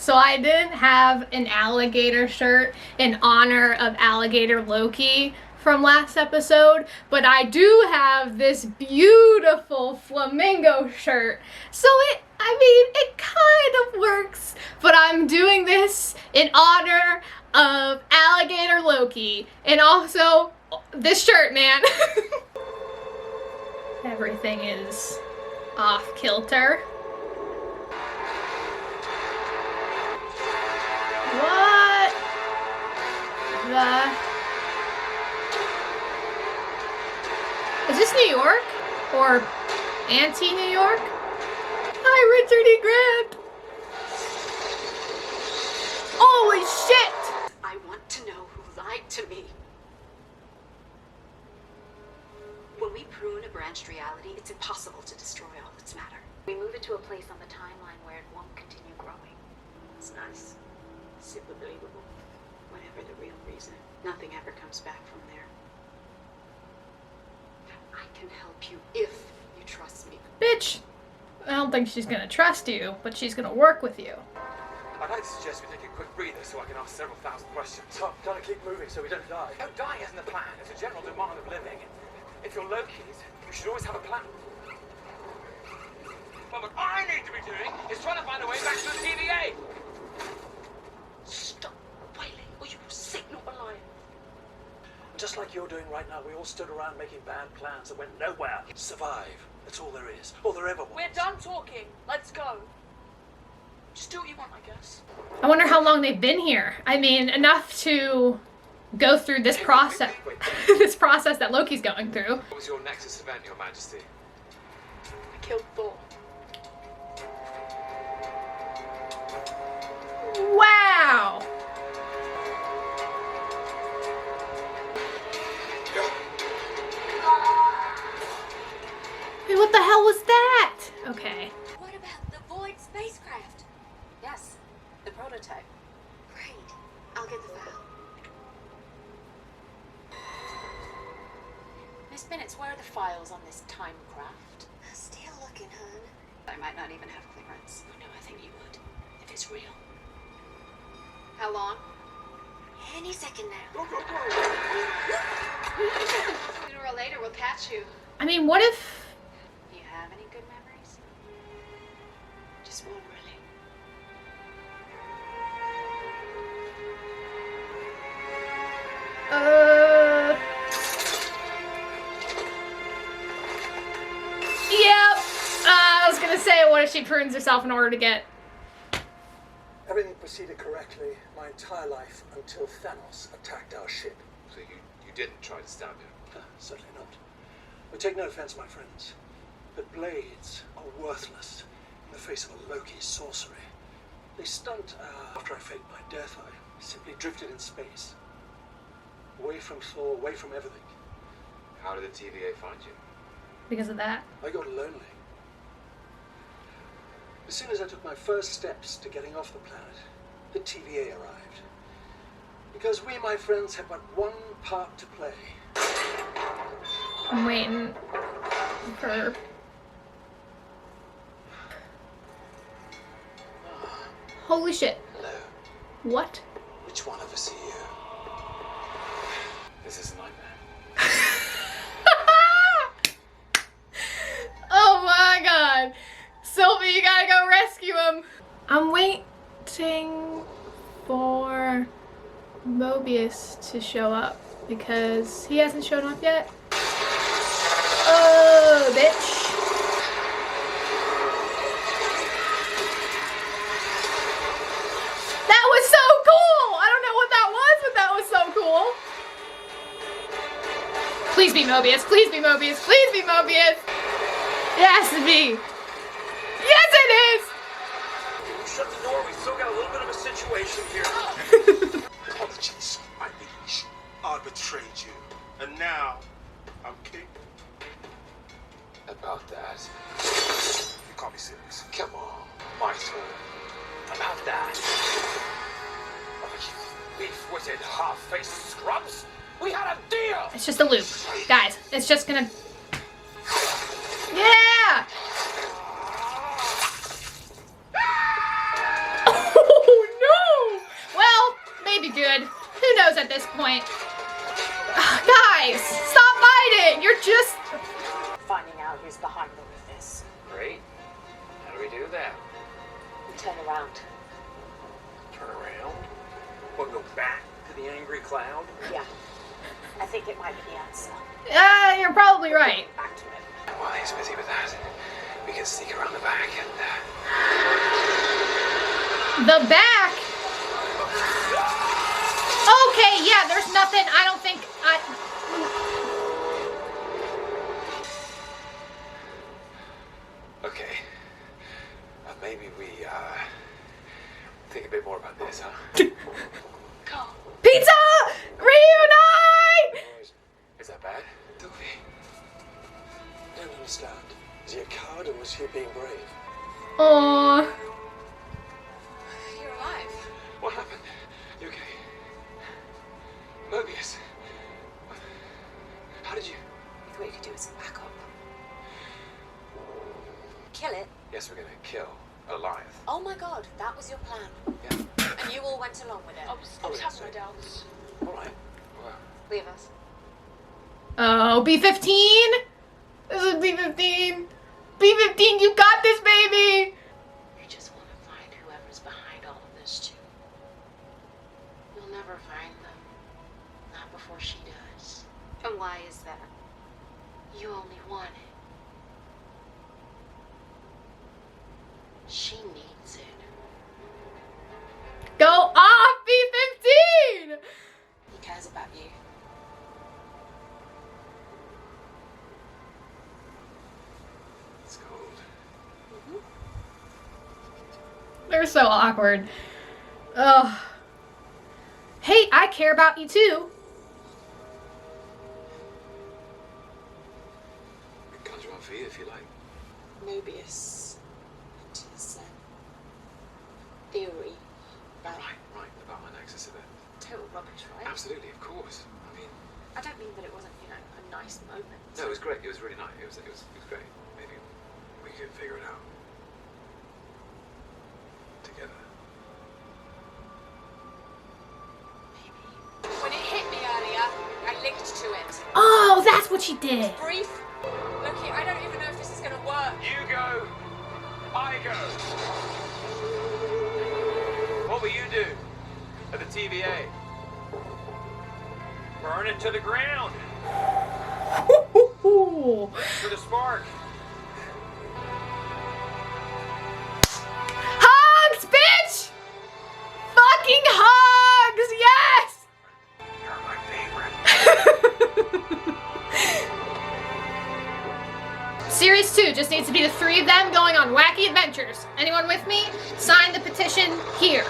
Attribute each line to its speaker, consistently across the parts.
Speaker 1: So I didn't have an alligator shirt in honor of Alligator Loki from last episode, but I do have this beautiful flamingo shirt. So it kind of works, but I'm doing this in honor of Alligator Loki and also this shirt, man. Everything is off kilter. What the? Is this New York? Or anti-New York? Hi, Richard E. Grant! Holy shit!
Speaker 2: I want to know who lied to me. When we prune a branched reality, it's impossible to destroy all its matter. We move it to a place on the timeline where it won't continue growing. It's nice. Super believable. Whatever the real reason, nothing ever comes back from there. I can help you if you trust me.
Speaker 1: Bitch! I don't think she's gonna trust you, but she's gonna work with you.
Speaker 3: I'd like to suggest we take a quick breather so I can ask several thousand questions. Tom, gotta keep moving so we don't die. No, dying isn't the plan. It's a general demand of living. If you're Loki's, you should always have a plan. But what I need to be doing is trying to find a way back to the TVA.
Speaker 2: Stop wailing or you will signal a lion.
Speaker 4: Just like you're doing right now, we all stood around making bad plans that went nowhere. Survive. That's all there is. All there ever was.
Speaker 2: We're done talking. Let's go. Just do what you want, I guess.
Speaker 1: I wonder how long they've been here. I mean, enough to go through this process. This process that Loki's going through.
Speaker 3: What was your Nexus event, Your Majesty?
Speaker 2: I killed Thor.
Speaker 1: Wow! Wait, what the hell was that? Okay.
Speaker 5: What about the Void spacecraft?
Speaker 2: Yes, the prototype.
Speaker 5: Great. I'll get the file.
Speaker 2: Miss Minutes, where are the files on this time craft?
Speaker 5: Still looking, hun.
Speaker 2: I might not even have clearance. Oh, no, I think you would. If it's real. How long?
Speaker 5: Any second now.
Speaker 2: Sooner or later, we'll catch you.
Speaker 1: I mean, what if...
Speaker 2: Do you have any good memories? Just one, really.
Speaker 1: Yep. I was gonna say, what if she prunes herself in order to get...
Speaker 4: Everything proceeded correctly my entire life until Thanos attacked our ship.
Speaker 3: So you didn't try to stab him?
Speaker 4: Certainly not. But take no offense, my friends, but blades are worthless in the face of a Loki sorcery. They stunt after I faked my death. I simply drifted in space. Away from Thor, away from everything.
Speaker 3: How did the TVA find you?
Speaker 1: Because of that.
Speaker 4: I got lonely. As soon as I took my first steps to getting off the planet, the TVA arrived. Because we, my friends, have but one part to play.
Speaker 1: I'm waiting for... Holy shit.
Speaker 3: Hello.
Speaker 1: What?
Speaker 3: Which one of us are you? This is a nightmare.
Speaker 1: Oh my god. Sylvie, you gotta go rescue him. I'm waiting for Mobius to show up because he hasn't shown up yet. Oh, bitch. That was so cool! I don't know what that was, but that was so cool. Please be Mobius, please be Mobius, please be Mobius. It has to be. Yes, it is!
Speaker 4: Shut the door, we still got a little bit of a situation here.
Speaker 6: Apologies, my liege. I betrayed you. And now, I'm king.
Speaker 3: About that.
Speaker 6: You can't be serious.
Speaker 3: Come on, my turn. About that. Oh, you beef-witted, half-faced scrubs! We had a deal!
Speaker 1: It's just a loop. Guys, it's just gonna... Yeah! Oh, Guys, stop fighting! You're just...
Speaker 2: Finding out who's behind all of this.
Speaker 3: Great. How do we do that?
Speaker 2: We turn around.
Speaker 3: Turn around? We'll go back to the angry cloud?
Speaker 2: Yeah. I think it might be the answer.
Speaker 1: You're probably right.
Speaker 2: Back to it.
Speaker 3: And while he's busy with that, we can sneak around the back and,
Speaker 1: The back? Okay, yeah, there's nothing, I don't think,
Speaker 3: Okay. Maybe we, think a bit more about this, huh?
Speaker 1: Pizza! Reunite!
Speaker 3: Is that bad?
Speaker 4: Sylvie, I don't understand. Is he a coward or was he being brave?
Speaker 1: Aww.
Speaker 5: You're alive.
Speaker 3: What happened? You okay? Mobius. How did you?
Speaker 2: What we could do is back up.
Speaker 5: Kill it.
Speaker 3: Yes, we're gonna kill Goliath.
Speaker 5: Oh my god, that was your plan.
Speaker 3: Yeah.
Speaker 5: And you all went along with it.
Speaker 2: I was having my doubts.
Speaker 3: All right. Well,
Speaker 5: Leave us.
Speaker 1: Oh, B-15? This is B-15. B-15, you got this, baby!
Speaker 7: You just want to find whoever's behind all of this, too. You'll never find them. Not before she does.
Speaker 2: And why is that?
Speaker 7: You only want it. She needs it.
Speaker 1: Go off, B-15!
Speaker 5: He cares about you.
Speaker 3: it's cold.
Speaker 1: They're so awkward. Ugh. Hey, I care about you too.
Speaker 3: We can conjure one for you if you like.
Speaker 5: Mobius and his theory about
Speaker 3: Right, about my nexus event.
Speaker 5: total rubbish, right?
Speaker 3: Absolutely, of course. I mean,
Speaker 5: I don't mean that it wasn't, a nice moment.
Speaker 3: no, it was great. It was really nice. It was great. Maybe we could figure it out together.
Speaker 5: When it hit me earlier, I linked to it.
Speaker 1: Oh, that's what she did.
Speaker 5: Brief. Loki, I don't even know if this is gonna work.
Speaker 3: You go. I go. What will you do at the TVA? Burn it to the ground. For the spark.
Speaker 1: Hugs, bitch! Fucking hugs, yes!
Speaker 3: You're my favorite.
Speaker 1: Series 2 just needs to be the 3 of them going on wacky adventures. Anyone with me? Sign the petition here.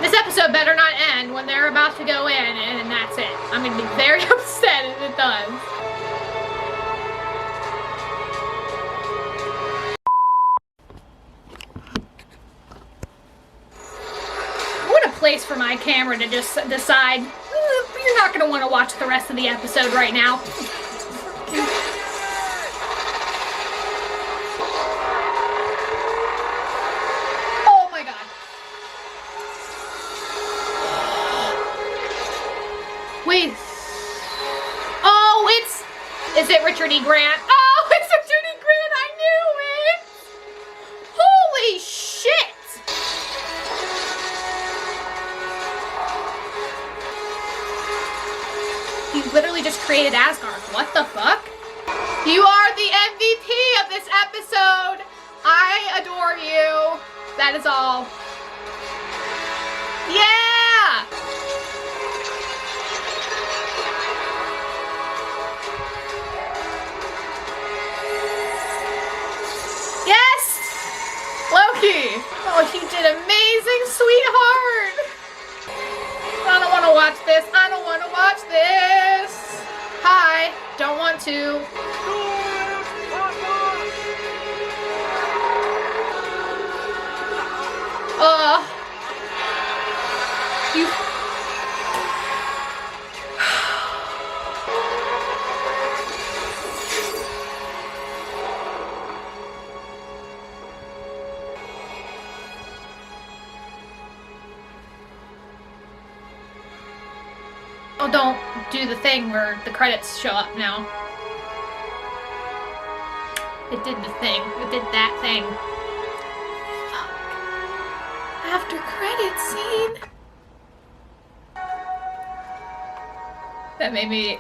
Speaker 1: This episode better not end when they're about to go in and that's it. I'm gonna be very upset if it does. What a place for my camera to just decide, you're not gonna want to watch the rest of the episode right now. Oh my god. Wait. Oh, is it Richard E. Grant? Oh, it's Richard E. Grant, I knew it! Holy shit! You literally just created Asgard. What the fuck? You are the MVP of this episode! I adore you. That is all. Yeah! Yes! Loki! Oh, he did amazing, sweetheart! I don't want to watch this. I don't want to watch this. Hi. Don't want to. You. Oh, don't do the thing where the credits show up now. It did the thing. It did that thing. Fuck. After credits scene. That made me,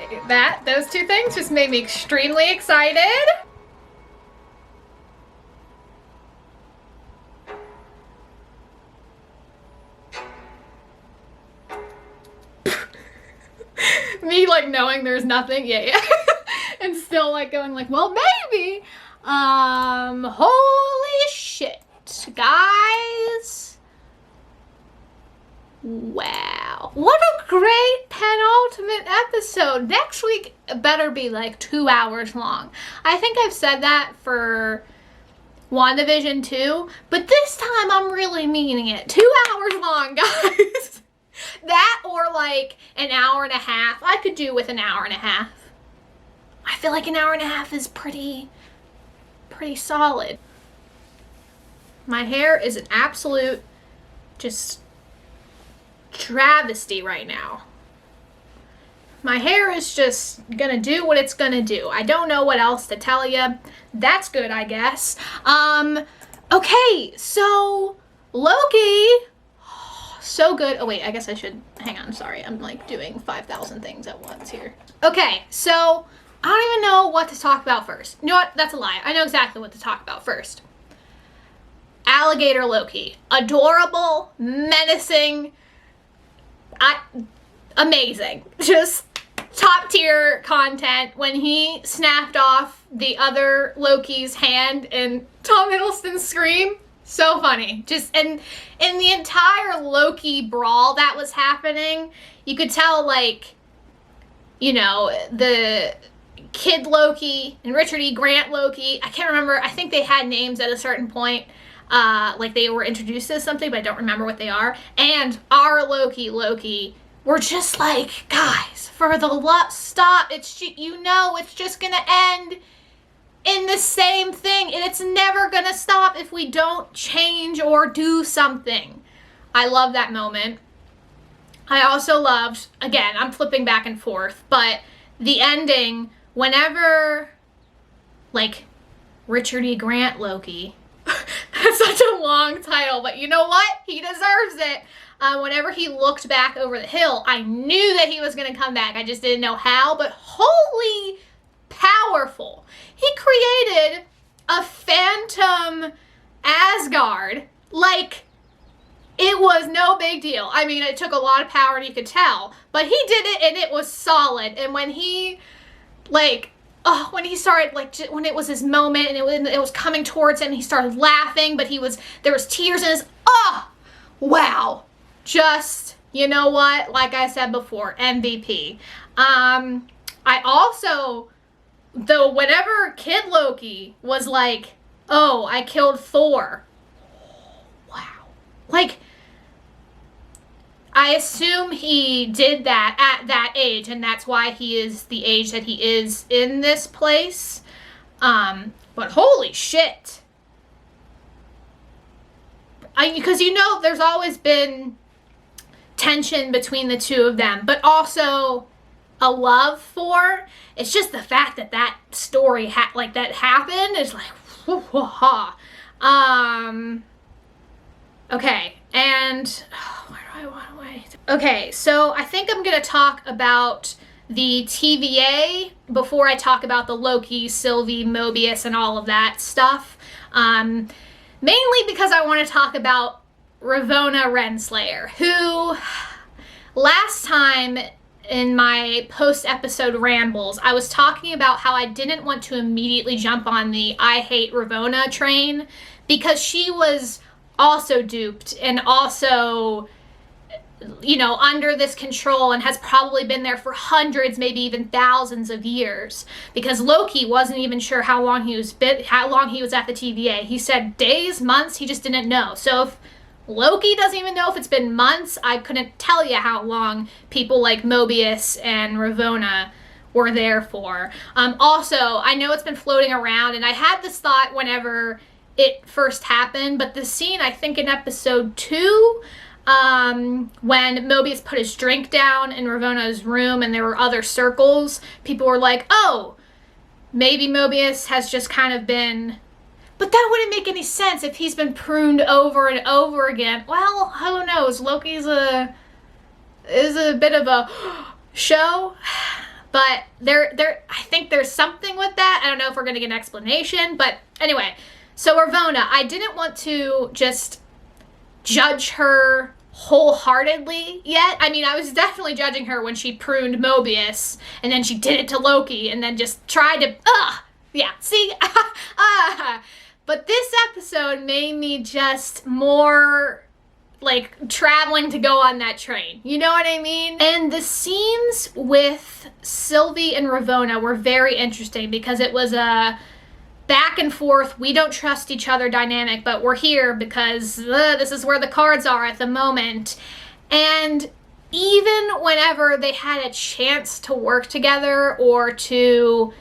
Speaker 1: those two things just made me extremely excited. Me like knowing there's nothing, yeah. And still like going like, well, maybe. Holy shit, guys. Wow. What a great penultimate episode. Next week better be like 2 hours long. I think I've said that for WandaVision too, but this time I'm really meaning it. 2 hours long, guys. That or like an hour and a half. I could do with an hour and a half. I feel like an hour and a half is pretty solid. My hair is an absolute just travesty right now. My hair is just gonna do what it's gonna do. I don't know what else to tell you. That's good, I guess. Okay, so Loki, so good. Oh wait, I guess I should, hang on, sorry. I'm like doing 5,000 things at once here. Okay, so I don't even know what to talk about first. You know what? That's a lie. I know exactly what to talk about first. Alligator Loki. Adorable, menacing, amazing. Just top tier content. When he snapped off the other Loki's hand and Tom Hiddleston's scream, so funny. Just, and in the entire Loki brawl that was happening, you could tell, like, you know, the kid Loki and Richard E. Grant Loki, I can't remember, I think they had names at a certain point, like they were introduced as something, but I don't remember what they are, and our Loki were just like, guys, for the love, stop, it's, you know, it's just gonna end in the same thing, and it's never gonna stop if we don't change or do something. I love that moment. I also loved, again, I'm flipping back and forth, but the ending, whenever, like, Richard E. Grant Loki, that's such a long title, but you know what? He deserves it. Whenever he looked back over the hill, I knew that he was going to come back. I just didn't know how, but holy powerful. He created a phantom Asgard, like, it was no big deal. I mean, it took a lot of power and you could tell, but he did it and it was solid. And when he, like, when he started, like, when it was his moment and it was coming towards him, and he started laughing, but there was tears in his, wow. Just, you know what? Like I said before, MVP. I also, though, whenever Kid Loki was like, oh, I killed Thor. Wow. Like, I assume he did that at that age, and that's why he is the age that he is in this place. But holy shit. Because, you know, there's always been tension between the two of them, but also a love for. It's just the fact that that story that happened is like, whoa. Okay, and okay, so I think I'm gonna talk about the TVA before I talk about the Loki, Sylvie, Mobius, and all of that stuff. Mainly because I want to talk about Ravonna Renslayer, who last time in my post-episode rambles, I was talking about how I didn't want to immediately jump on the I hate Ravonna train because she was also duped and also, you know, under this control and has probably been there for hundreds, maybe even thousands of years, because Loki wasn't even sure how long he was at the TVA. He said days, months, he just didn't know. So if Loki doesn't even know if it's been months, I couldn't tell you how long people like Mobius and Ravonna were there for. Also, I know it's been floating around, and I had this thought whenever it first happened, but the scene, I think in episode 2, when Mobius put his drink down in Ravonna's room and there were other circles, people were like, oh, maybe Mobius has just kind of been... But that wouldn't make any sense if he's been pruned over and over again. Well, who knows? Loki's is a bit of a show, but I think there's something with that. I don't know if we're going to get an explanation, but anyway. So Ravonna, I didn't want to just judge her wholeheartedly yet. I mean, I was definitely judging her when she pruned Mobius, and then she did it to Loki, and then just tried to, yeah, see? But this episode made me just more, like, traveling to go on that train. You know what I mean? And the scenes with Sylvie and Ravonna were very interesting because it was a back and forth, we don't trust each other dynamic, but we're here because this is where the cards are at the moment. And even whenever they had a chance to work together or to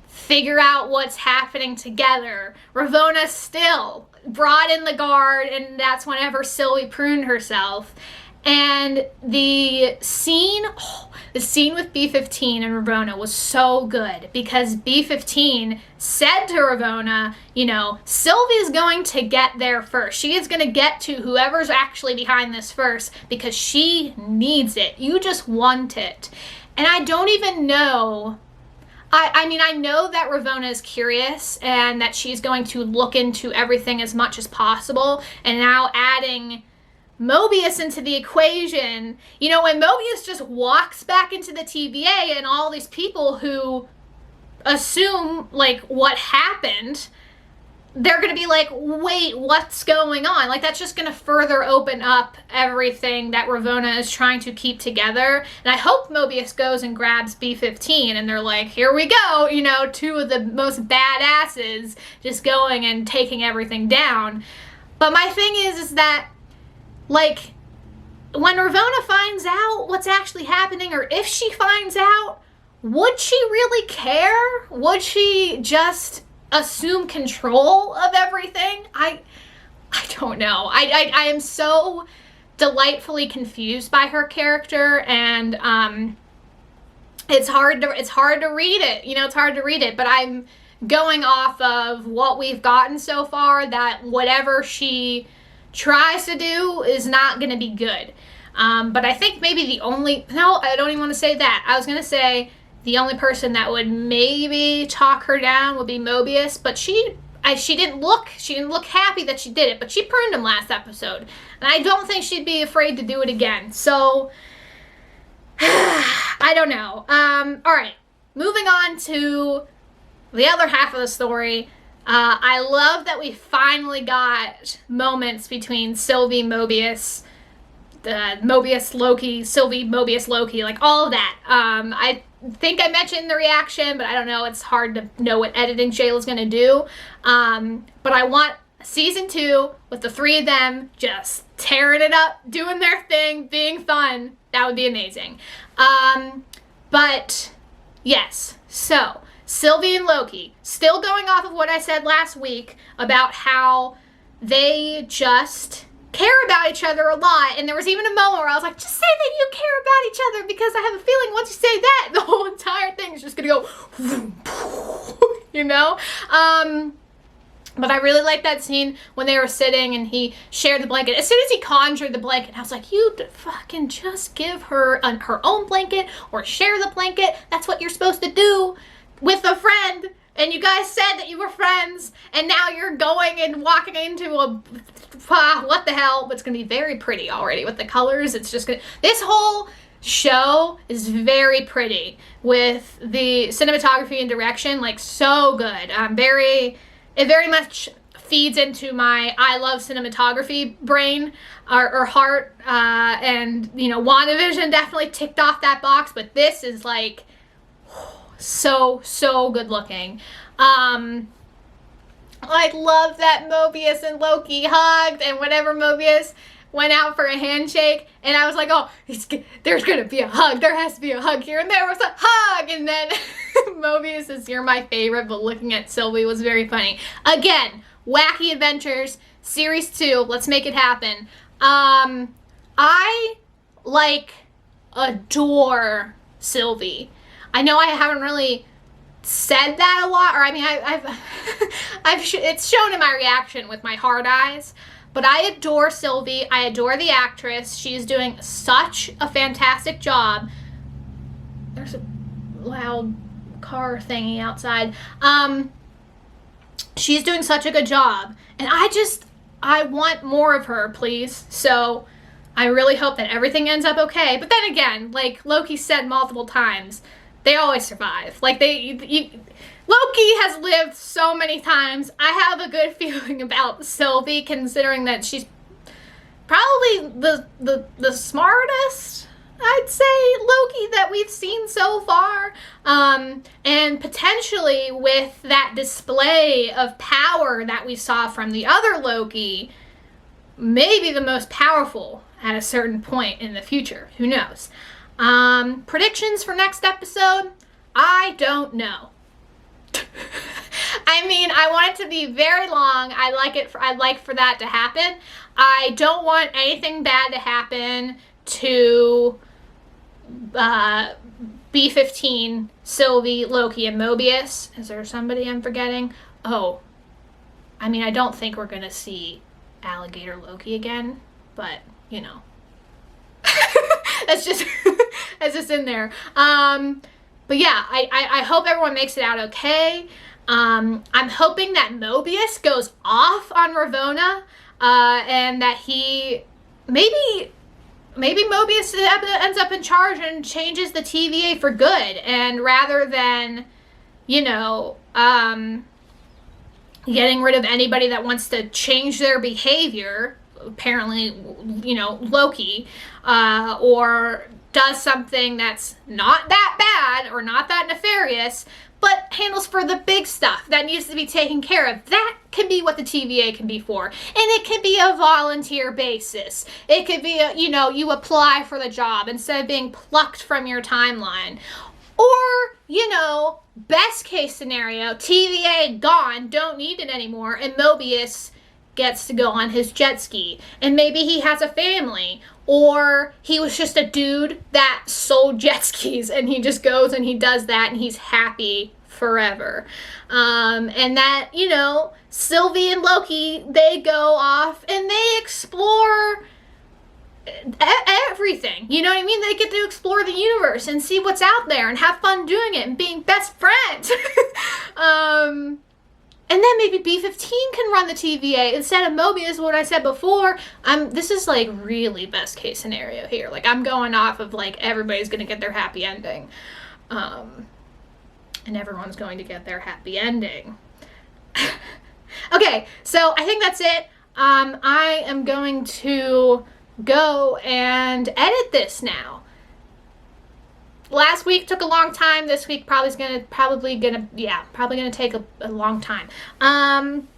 Speaker 1: figure out what's happening together, Ravonna still brought in the guard, and that's whenever Sylvie pruned herself. And the scene with B-15 and Ravonna was so good because B-15 said to Ravonna, you know, Sylvie's going to get there first. She is going to get to whoever's actually behind this first because she needs it. You just want it. And I don't even know... I mean, I know that Ravonna is curious and that she's going to look into everything as much as possible. And now adding Mobius into the equation, you know, when Mobius just walks back into the TVA and all these people who assume, like, what happened, they're going to be like, wait, what's going on? Like, that's just going to further open up everything that Ravonna is trying to keep together. And I hope Mobius goes and grabs B-15 and they're like, here we go, you know, two of the most badasses just going and taking everything down. But my thing is that, like, when Ravonna finds out what's actually happening, or if she finds out, would she really care? Would she just assume control of everything? I don't know. I am so delightfully confused by her character, and it's hard to read it. You know, it's hard to read it, but I'm going off of what we've gotten so far, that whatever she tries to do is not going to be good. But I think maybe no, I don't even want to say that. I was going to say the only person that would maybe talk her down would be Mobius, but she didn't look happy that she did it, but she pruned him last episode. And I don't think she'd be afraid to do it again. So, I don't know. Alright, moving on to the other half of the story. I love that we finally got moments between Sylvie, Mobius, Mobius, Loki, Sylvie, Mobius, Loki, like all of that. I think I mentioned the reaction, but I don't know. It's hard to know what editing Shayla's going to do. But I want season 2 with the three of them just tearing it up, doing their thing, being fun. That would be amazing. But yes, so Sylvie and Loki, still going off of what I said last week about how they just care about each other a lot. And there was even a moment where I was like, just say that you care about each other, because I have a feeling once you say that, the whole entire thing is just gonna go, you know? But I really liked that scene when they were sitting and he shared the blanket. As soon as he conjured the blanket, I was like, you fucking just give her her own blanket or share the blanket. That's what you're supposed to do with a friend. And you guys said that you were friends, and now you're going and walking into a, what the hell? But it's going to be very pretty already with the colors. It's just going to, this whole show is very pretty with the cinematography and direction, like so good. It very much feeds into my I love cinematography brain or heart, and you know, WandaVision definitely ticked off that box, but this is like so good looking. I love that Mobius and Loki hugged, and whenever Mobius went out for a handshake, and I was like, oh, there's gonna be a hug, there has to be a hug here, and there was a hug, and then Mobius is, you're my favorite, but looking at Sylvie was very funny. Again, Wacky Adventures, Series 2, let's make it happen. I like adore Sylvie. I know I haven't really said that a lot, or I mean, it's shown in my reaction with my hard eyes, but I adore Sylvie. I adore the actress. She's doing such a fantastic job. There's a loud car thingy outside. She's doing such a good job, and I want more of her, please. So I really hope that everything ends up okay. But then again, like Loki said multiple times, they always survive. Like Loki has lived so many times. I have a good feeling about Sylvie, considering that she's probably the smartest, I'd say, Loki that we've seen so far. And potentially with that display of power that we saw from the other Loki, maybe the most powerful at a certain point in the future. Who knows? Predictions for next episode? I don't know. I mean, I want it to be very long. I'd like for that to happen. I don't want anything bad to happen to B-15, Sylvie, Loki, and Mobius. Is there somebody I'm forgetting? Oh, I mean, I don't think we're gonna see Alligator Loki again, but you know, that's just in there. But yeah, I hope everyone makes it out okay. I'm hoping that Mobius goes off on Ravonna, and that he maybe Mobius ends up in charge and changes the TVA for good, and rather than, you know, getting rid of anybody that wants to change their behavior, apparently, you know, Loki, or does something that's not that bad or not that nefarious, but handles for the big stuff that needs to be taken care of. That can be what the TVA can be for. And it can be a volunteer basis. It could be, you know, you apply for the job instead of being plucked from your timeline. Or, you know, best case scenario, TVA gone, don't need it anymore, and Mobius gets to go on his jet ski. And maybe he has a family. Or he was just a dude that sold jet skis, and he just goes and he does that, and he's happy forever. And that, you know, Sylvie and Loki, they go off and they explore everything. You know what I mean? They get to explore the universe and see what's out there and have fun doing it and being best friends. And then maybe B-15 can run the TVA instead of Mobius, what I said before. This is like really best case scenario here. Like I'm going off of like everybody's going to get their happy ending. And everyone's going to get their happy ending. Okay, so I think that's it. I am going to go and edit this now. Last week took a long time. This week probably gonna take a long time.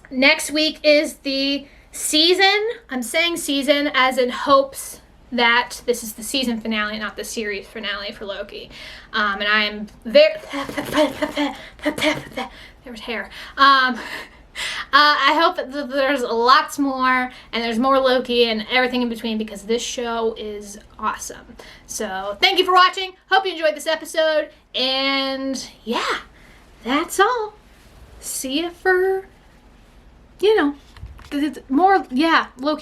Speaker 1: Next week is the season. I'm saying season as in hopes that this is the season finale, not the series finale for Loki. And I am very there's hair. I hope that there's lots more, and there's more Loki and everything in between, because this show is awesome. So thank you for watching. Hope you enjoyed this episode. And yeah, that's all. See you for, you know, more, yeah, Loki.